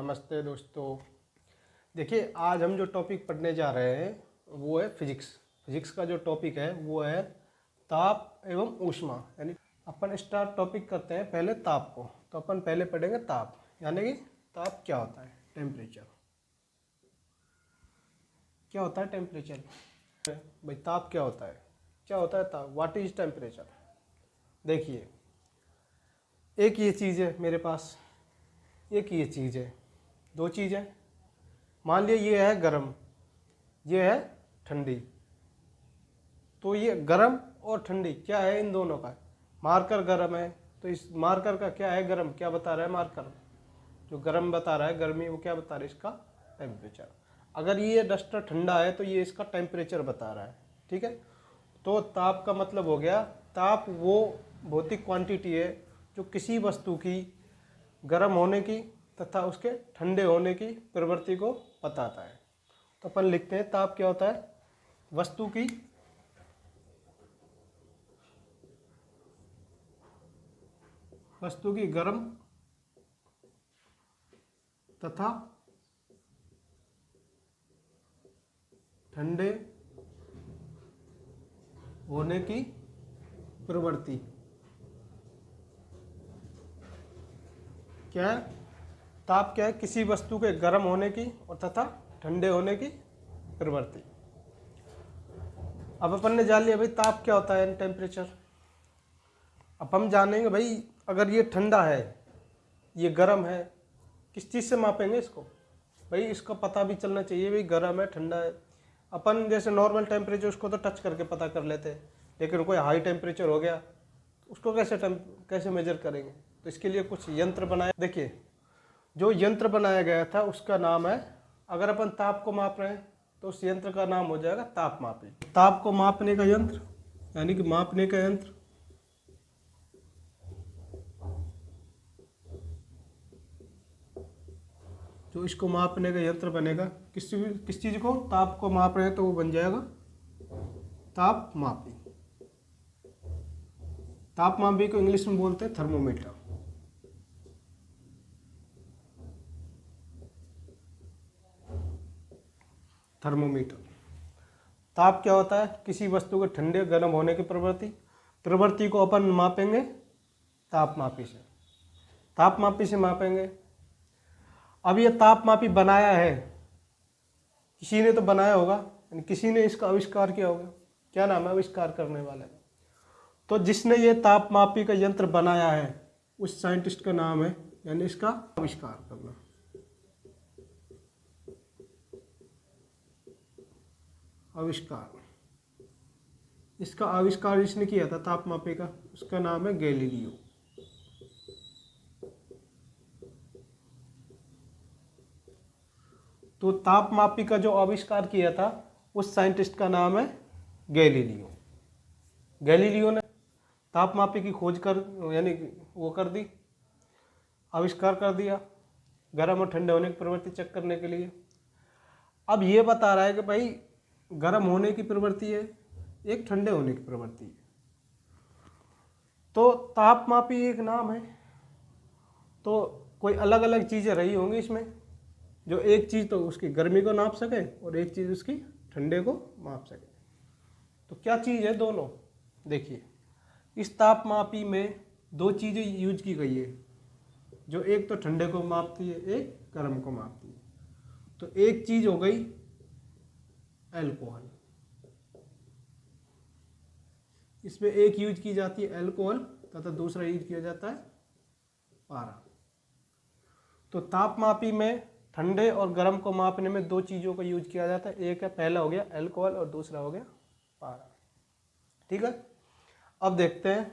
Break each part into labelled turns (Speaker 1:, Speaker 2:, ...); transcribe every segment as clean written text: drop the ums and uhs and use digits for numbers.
Speaker 1: नमस्ते दोस्तों। देखिए, आज हम जो टॉपिक पढ़ने जा रहे हैं वो है फिजिक्स। फिजिक्स का जो टॉपिक है वो है ताप एवं ऊष्मा। यानी अपन स्टार्ट टॉपिक करते हैं पहले ताप को। तो अपन पहले पढ़ेंगे ताप, यानी कि ताप क्या होता है, टेम्परेचर क्या होता है, टेम्परेचर भाई ताप क्या होता है, क्या होता है ताप, व्हाट इज टेम्परेचर। देखिए, एक ये चीज़ है मेरे पास, एक ये चीज़ है, दो चीज़ें। मान लिया ये है गर्म, ये है ठंडी। तो ये गर्म और ठंडी क्या है, इन दोनों का मार्कर गर्म है, तो इस मार्कर का क्या है, गर्म। क्या बता रहा है मार्कर, जो गर्म बता रहा है गर्मी, वो क्या बता रहा है, इसका टेम्परेचर। अगर ये डस्टर ठंडा है तो ये इसका टेम्परेचर बता रहा है। ठीक है। तो ताप का मतलब हो गया, ताप वो भौतिक क्वांटिटी है जो किसी वस्तु की गर्म होने की तथा उसके ठंडे होने की प्रवृत्ति को बताता है। तो अपन लिखते हैं ताप क्या होता है, वस्तु की गर्म तथा ठंडे होने की प्रवृत्ति। क्या है ताप, क्या है, किसी वस्तु के गर्म होने की और तथा ठंडे होने की प्रवृत्ति। अब अपन ने जान लिया भाई ताप क्या होता है, टेम्परेचर। अब हम जानेंगे भाई, अगर ये ठंडा है, ये गर्म है, किस चीज़ से मापेंगे इसको। भाई इसका पता भी चलना चाहिए, भाई गर्म है ठंडा है। अपन जैसे नॉर्मल टेम्परेचर उसको तो टच करके पता कर लेते हैं, लेकिन कोई हाई टेम्परेचर हो गया उसको कैसे मेजर करेंगे। तो इसके लिए कुछ यंत्र बनाया। देखिए, जो यंत्र बनाया गया था उसका नाम है, अगर अपन ताप को माप रहे हैं तो उस यंत्र का नाम हो जाएगा तापमापी। ताप को मापने का यंत्र, यानी कि मापने का यंत्र। जो इसको मापने का यंत्र बनेगा, किस चीज़ को, ताप को माप रहे हैं तो वो बन जाएगा तापमापी। तापमापी को इंग्लिश में बोलते हैं थर्मोमीटर। थर्मोमीटर। ताप क्या होता है, किसी वस्तु के ठंडे गर्म होने की प्रवृत्ति को अपन मापेंगे तापमापी से, तापमापी से मापेंगे। अब ये तापमापी बनाया है, किसी ने तो बनाया होगा, यानी किसी ने इसका आविष्कार किया होगा। क्या नाम है आविष्कार करने वाले, तो जिसने ये तापमापी का यंत्र बनाया है उस साइंटिस्ट का नाम है, यानी इसका आविष्कार करना। आविष्कार, इसका आविष्कार जिसने किया था तापमापी का, उसका नाम है गैलीलियो। तो तापमापी का जो आविष्कार किया था उस साइंटिस्ट का नाम है गैलीलियो। गैलीलियो ने तापमापी की खोज कर, यानी वो कर दी, आविष्कार कर दिया, गर्म और ठंडे होने की प्रवृत्ति चेक करने के लिए। अब ये बता रहा है कि भाई गर्म होने की प्रवृत्ति है, एक ठंडे होने की प्रवृत्ति है। तो तापमापी एक नाम है, तो कोई अलग अलग चीज़ें रही होंगी इसमें, जो एक चीज़ तो उसकी गर्मी को नाप सके और एक चीज़ उसकी ठंडे को माप सके। तो क्या चीज़ है दोनों। देखिए, इस तापमापी में दो चीज़ें यूज की गई है, जो एक तो ठंडे को मापती है, एक गर्म को मापती है। तो एक चीज़ हो गई एल्कोहल, इसमें एक यूज की जाती है एल्कोहल तथा दूसरा यूज किया जाता है पारा। तो तापमापी में ठंडे और गर्म को मापने में दो चीज़ों का यूज किया जाता है, एक है, पहला हो गया एल्कोहल और दूसरा हो गया पारा। ठीक है। अब देखते हैं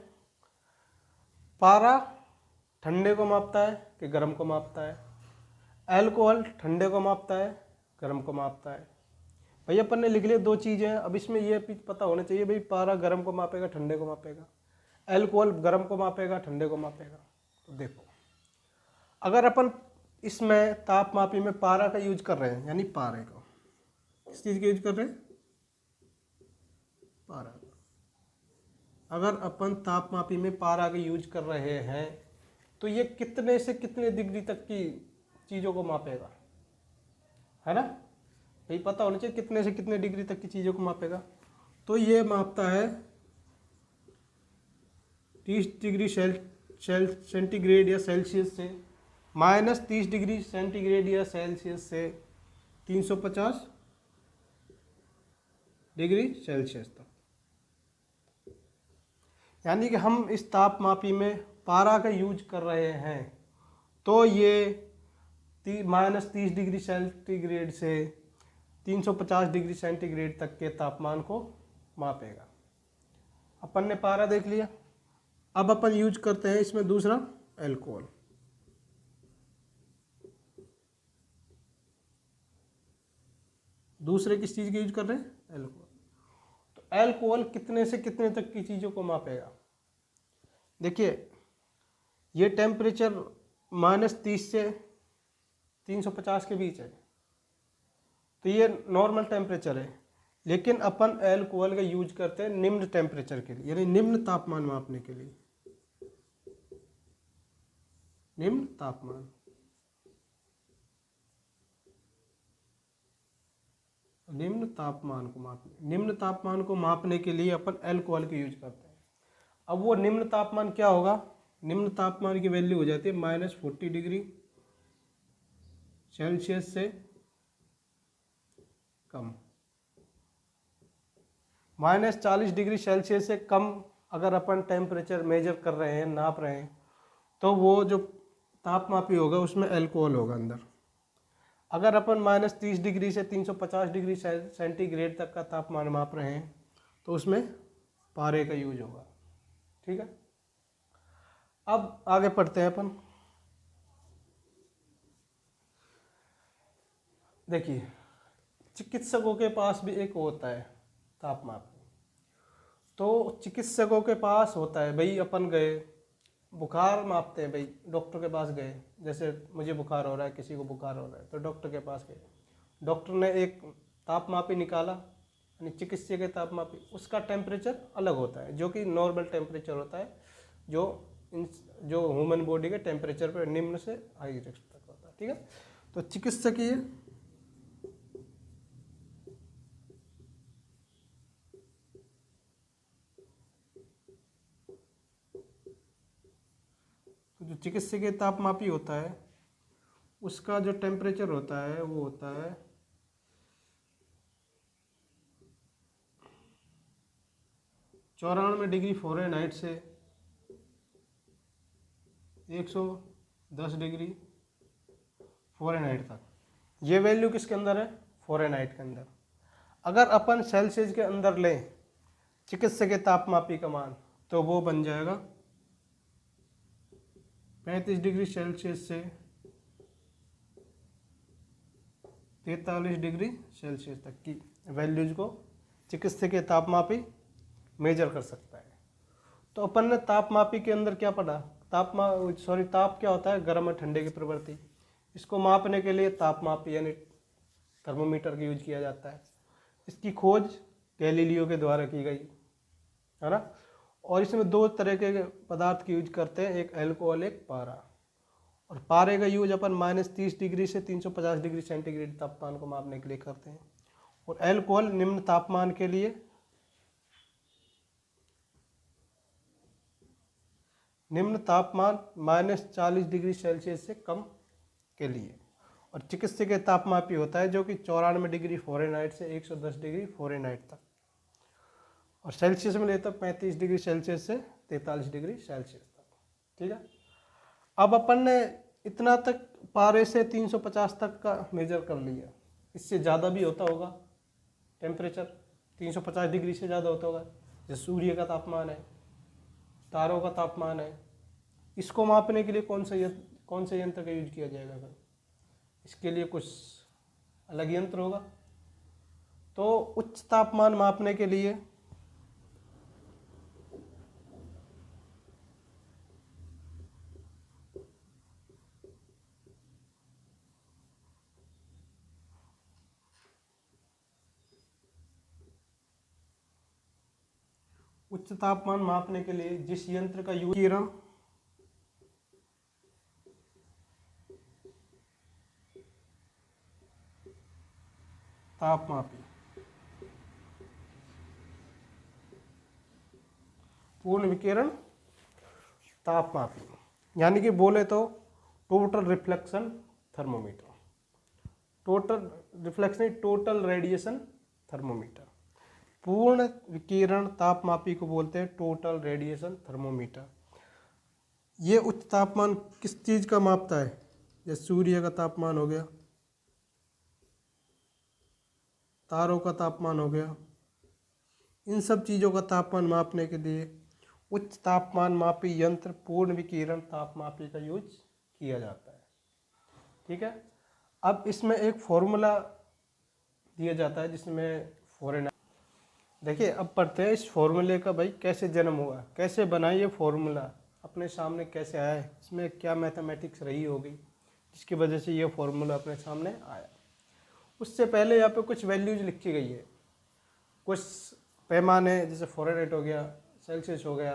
Speaker 1: पारा ठंडे को मापता है कि गर्म को मापता है, एल्कोहल ठंडे को मापता है, गर्म को मापता है। भाई अपन ने लिख लिया दो चीज़ें हैं। अब इसमें यह पता होना चाहिए भाई पारा गर्म को मापेगा, ठंडे को मापेगा, एल्कोहल गर्म को मापेगा, ठंडे को मापेगा। तो देखो, अगर अपन इसमें तापमापी में पारा का यूज कर रहे हैं, यानी पारे को, किस चीज़ का यूज कर रहे हैं, पारा का। अगर अपन तापमापी में पारा का यूज कर रहे हैं तो ये कितने से कितने डिग्री तक की चीज़ों को मापेगा, है ना। भाई पता होना चाहिए कितने से कितने डिग्री तक की चीज़ों को मापेगा। तो ये मापता है 30 डिग्री सेंटीग्रेड या सेल्सियस से, माइनस 30 डिग्री सेंटीग्रेड या सेल्सियस से 350 डिग्री सेल्सियस तक। यानी कि हम इस तापमापी में पारा का यूज कर रहे हैं, तो ये माइनस 30 डिग्री सेंटीग्रेड से 350 डिग्री सेंटीग्रेड तक के तापमान को मापेगा। अपन ने पारा देख लिया। अब अपन यूज करते हैं इसमें दूसरा अल्कोहल। दूसरे किस चीज़ का यूज कर रहे हैं? अल्कोहल। तो अल्कोहल कितने से कितने तक की चीज़ों को मापेगा? देखिए ये टेम्परेचर -30 से 350 के बीच है, तो ये नॉर्मल टेम्परेचर है। लेकिन अपन अल्कोहल का यूज करते हैं निम्न टेम्परेचर के लिए, यानी निम्न तापमान मापने के लिए। निम्न तापमान, निम्न तापमान को मापने के लिए अपन अल्कोहल का यूज करते हैं। अब वो निम्न तापमान क्या होगा? निम्न तापमान की वैल्यू हो जाती है -40 डिग्री सेल्सियस से कम। -40 डिग्री सेल्सियस से कम अगर अपन टेम्परेचर मेजर कर रहे हैं, नाप रहे हैं, तो वो जो तापमापी होगा उसमें अल्कोहल होगा अंदर। अगर अपन -30 डिग्री से 350 डिग्री सेंटीग्रेड तक का तापमान माप रहे हैं, तो उसमें पारे का यूज होगा। ठीक है, अब आगे पढ़ते हैं अपन। देखिए चिकित्सकों के पास भी एक होता है तापमाप। तो चिकित्सकों के पास होता है, भाई अपन गए बुखार मापते हैं, भाई डॉक्टर के पास गए, जैसे मुझे बुखार हो रहा है, किसी को बुखार हो रहा है, तो डॉक्टर के पास गए, डॉक्टर ने एक तापमापी निकाला, यानी चिकित्सक के तापमापी, उसका टेम्परेचर अलग होता है, जो कि नॉर्मल टेम्परेचर होता है, जो ह्यूमन बॉडी के टेम्परेचर पर निम्न से हाई तक होता है। ठीक है, तो चिकित्सकीय जो चिकित्सकीय तापमापी होता है उसका जो टेम्परेचर होता है वो होता है 94 डिग्री फ़ारेनहाइट से 110 डिग्री फ़ारेनहाइट तक। ये वैल्यू किसके अंदर है? फ़ारेनहाइट के अंदर। अगर अपन सेल्सियस के अंदर लें चिकित्सकीय तापमापी का मान, तो वो बन जाएगा 35 डिग्री सेल्सियस से 43 डिग्री सेल्सियस तक की वैल्यूज को चिकित्सकीय तापमापी मेजर कर सकता है। तो अपन ने तापमापी के अंदर क्या पढ़ा? ताप क्या होता है? गर्म और ठंडे की प्रवृत्ति। इसको मापने के लिए तापमापी यानी थर्मोमीटर का यूज किया जाता है। इसकी खोज गैलीलियो के द्वारा की गई, है ना। और इसमें दो तरह के पदार्थ की यूज करते हैं, एक अल्कोहल, एक पारा। और पारे का यूज अपन -30 डिग्री से 350 डिग्री सेंटीग्रेड तापमान को मापने के लिए करते हैं। और अल्कोहल निम्न तापमान के लिए, निम्न तापमान -40 डिग्री सेल्सियस से कम के लिए। और चिकित्सकीय तापमापी होता है जो कि 94 डिग्री फ़ारेनहाइट से 110 डिग्री फ़ारेनहाइट तक, और सेल्सियस में लेता 35 डिग्री सेल्सियस से 43 डिग्री सेल्सियस तक। ठीक है, अब अपन ने इतना तक पारे से 350 तक का मेजर कर लिया। इससे ज़्यादा भी होता होगा टेम्परेचर, 350 डिग्री से ज़्यादा होता होगा, जैसे सूर्य का तापमान है, तारों का तापमान है। इसको मापने के लिए कौन से यंत्र का यूज किया जाएगा? फिर इसके लिए कुछ अलग यंत्र होगा। तो उच्च तापमान मापने के लिए जिस यंत्र का यूज, किरण तापमापी, पूर्ण विकिरण तापमापी, यानी कि बोले तो total reflection thermometer, total reflection total radiation thermometer. पूर्ण विकिरण तापमापी को बोलते हैं टोटल रेडिएशन थर्मोमीटर। ये उच्च तापमान किस चीज़ का मापता है? जैसे सूर्य का तापमान हो गया, तारों का तापमान हो गया, इन सब चीज़ों का तापमान मापने के लिए उच्च तापमान मापी यंत्र पूर्ण विकिरण तापमापी का यूज किया जाता है। ठीक है। अब इसमें एक फॉर्मूला दिया जाता है जिसमें फॉरेन, देखिए अब पढ़ते हैं इस फॉर्मूले का, भाई कैसे जन्म हुआ, कैसे बना ये फॉर्मूला, अपने सामने कैसे आया, इसमें क्या मैथमेटिक्स रही होगी जिसकी वजह से ये फॉर्मूला अपने सामने आया। उससे पहले यहाँ पे कुछ वैल्यूज लिखी गई है, कुछ पैमाने जैसे फ़ारेनहाइट हो गया, सेल्सियस हो गया,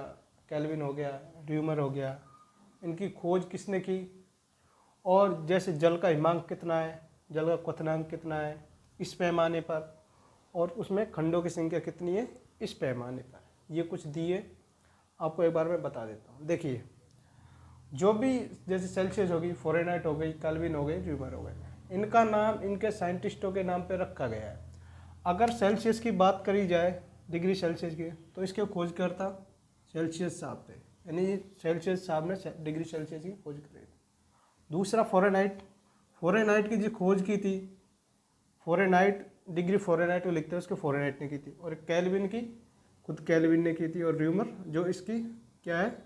Speaker 1: केल्विन हो गया, र्यूमर हो गया, इनकी खोज किसने की, और जैसे जल का हिमांक कितना है, जल का क्वथनांक कितना है इस पैमाने पर, और उसमें खंडों की संख्या कितनी है इस पैमाने पर, ये कुछ दिए आपको एक बार मैं बता देता हूँ। देखिए जो भी जैसे सेल्सियस होगी, फ़ारेनहाइट हो गई, केल्विन हो गई, र्यूमर हो गए, इनका नाम इनके साइंटिस्टों के नाम पे रखा गया है। अगर सेल्सियस की बात करी जाए, डिग्री सेल्सियस की, तो इसके खोज करता सेल्सियस साहब थे, यानी सेल्सियस साहब ने डिग्री सेल्सियस की खोज करी थी। दूसरा फ़ारेनहाइट, फ़ारेनहाइट की जो खोज की थी, फ़ारेनहाइट डिग्री फ़ारेनहाइट को लिखते हैं, उसके फ़ारेनहाइट ने की थी, और केल्विन की खुद केल्विन ने की थी, और र्यूमर जो इसकी क्या है,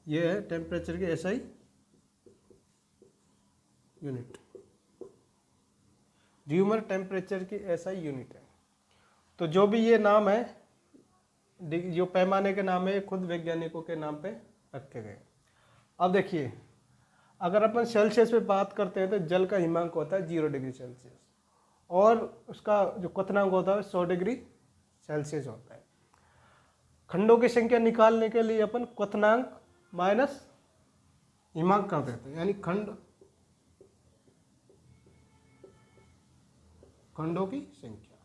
Speaker 1: ये है टेम्परेचर की एसआई यूनिट, र्यूमर टेम्परेचर की एसआई यूनिट है। तो जो भी ये नाम है, जो पैमाने के नाम है, खुद वैज्ञानिकों के नाम पे रखे गए। अब देखिए अगर अपन सेल्सियस पे बात करते हैं तो जल का हिमांक होता है 0 डिग्री सेल्सियस, और उसका जो क्वथनांक होता है 100 डिग्री सेल्सियस होता है। खंडों की संख्या निकालने के लिए अपन क्वथनांक माइनस हिमांक कर देते हैं, यानी खंडों की संख्या,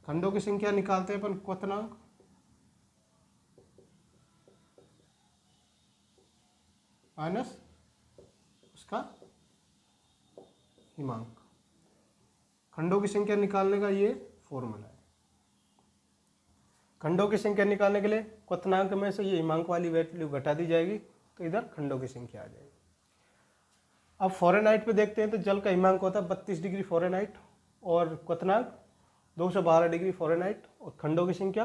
Speaker 1: खंडों की संख्या निकालते हैं अपन क्वथनांक माइनस उसका हिमांक। खंडों की संख्या निकालने का ये फॉर्मूला है। खंडों की संख्या निकालने के लिए क्वथनांक में से ये हिमांक वाली वैल्यू घटा दी जाएगी, तो इधर खंडों की संख्या आ जाएगी। अब फ़ारेनहाइट पे देखते हैं तो जल का हिमांक होता है 32 डिग्री फ़ारेनहाइट, और क्वथनांक 212 डिग्री फ़ारेनहाइट, और खंडों की संख्या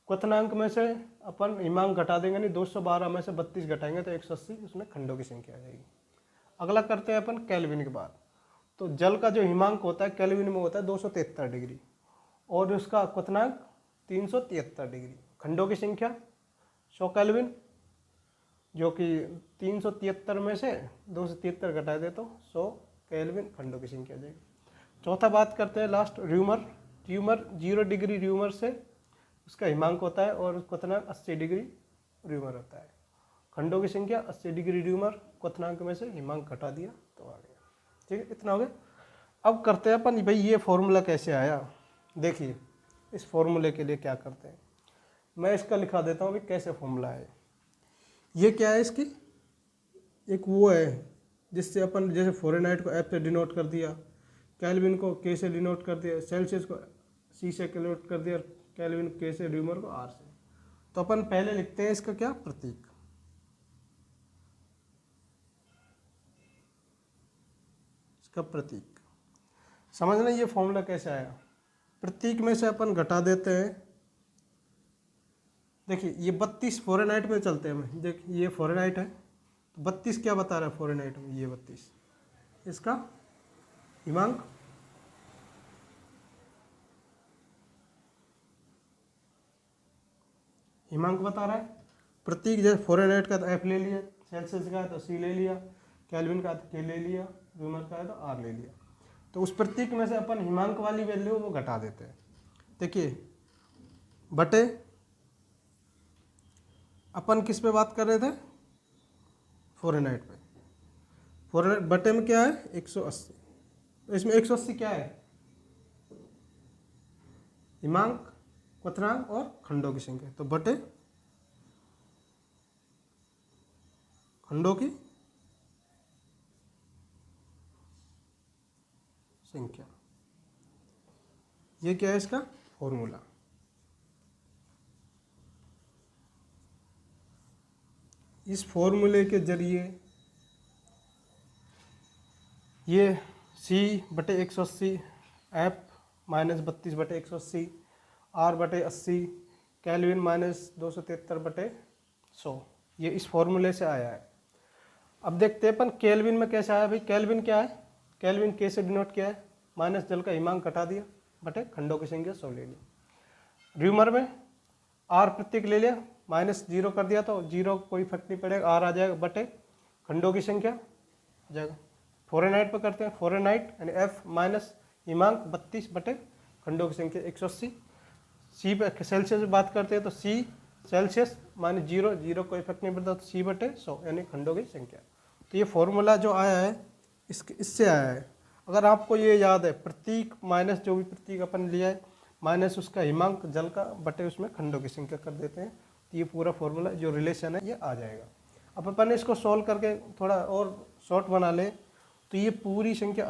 Speaker 1: क्वथनांक में से अपन हिमांक घटा देंगे, नहीं 212 में से 32 घटाएंगे तो 180, उसमें खंडों की संख्या आ जाएगी। अगला करते हैं अपन केल्विन के बाद। तो जल का जो हिमांक होता है केल्विन में होता है 273 डिग्री, और उसका क्वथनांक 373 डिग्री। खंडों की संख्या 100 केल्विन, जो कि 373 में से 273 घटा दे तो 100 केल्विन खंडों की संख्या आ जाएगी। चौथा बात करते हैं last, rumour. Rumour 0 degree rumour से उसका हिमांक होता है, और क्वथनांक 80 डिग्री र्यूमर होता है। खंडों की संख्या 80 डिग्री र्यूमर, क्वथनांक में से हिमांक घटा दिया तो आ गया। ठीक है, इतना हो गया। अब करते हैं अपन, भाई ये फॉर्मूला कैसे आया। देखिए इस फॉर्मूले के लिए क्या करते हैं, मैं इसका लिखा देता हूँ भाई कैसे फॉर्मूला है। ये क्या है, इसकी एक वो है जिससे अपन जैसे फ़ारेनहाइट को एफ से डिनोट कर दिया, केल्विन को के से डिनोट कर दिया, सेल्सियस को सी से डिनोट कर दिया, और केल्विन के से, र्यूमर को आर से। तो अपन पहले लिखते हैं इसका क्या, प्रतीक। इसका प्रतीक समझना, ये फॉर्मूला कैसे आया। प्रतीक में से अपन घटा देते हैं। देखिए ये 32 फ़ारेनहाइट में चलते हैं, हम देखिए ये फ़ारेनहाइट है, तो 32 क्या बता रहा है फ़ारेनहाइट में, ये 32 इसका हिमांक, हिमांक बता रहा है। प्रतीक जैसे फ़ारेनहाइट का तो एफ ले लिया, सेल्सियस का है तो सी ले लिया, केल्विन का तो के ले लिया, र्यूमर का है तो आर ले लिया। तो उस प्रतीक में से अपन हिमांक वाली वैल्यू वो घटा देते हैं। देखिए बटे, अपन किस पे बात कर रहे थे, फ़ारेनहाइट पे। फ़ारेनहाइट बटे में क्या है 180, तो इसमें 180 क्या है? हिमांक, क्वथनांक और खंडों की संख्या, तो बटे खंडों की संख्या। ये क्या है इसका फॉर्मूला। इस फॉर्मूले के जरिए ये c बटे 180 F माइनस 32 बटे 180 R बटे 80 केल्विन माइनस 273 बटे 100, ये इस फॉर्मूले से आया है। अब देखते हैं अपन केल्विन में कैसे आया भाई। केल्विन क्या है? केल्विन के से डिनोट किया है, माइनस जल का हिमांक घटा दिया बटे खंडों की संख्या 100 ले ली। र्यूमर में R प्रतीक ले लिया, माइनस 0 कर दिया तो 0 कोई फर्क नहीं पड़ेगा, R आ जाएगा बटे खंडों की संख्या आ जाएगा। फ़ारेनहाइट पर करते हैं, फ़ारेनहाइट यानी F माइनस हिमांक 32 बटे खंडों की संख्या 180। C पे सेल्सियस में बात करते हैं तो C सेल्सियस माइनस 0 कोई फर्क नहीं पड़ता तो C बटे 100 यानी खंडों की संख्या। तो ये फॉर्मूला जो आया है इससे आया है। अगर आपको ये याद है प्रतीक माइनस जो भी प्रतीक अपन लिया है माइनस उसका हिमांक जल का बटे उसमें खंडों की संख्या कर देते हैं, तो ये पूरा फॉर्मूला जो रिलेशन है ये आ जाएगा। अब अपन इसको सॉल्व करके थोड़ा और शॉर्ट बना ले तो ये पूरी संख्या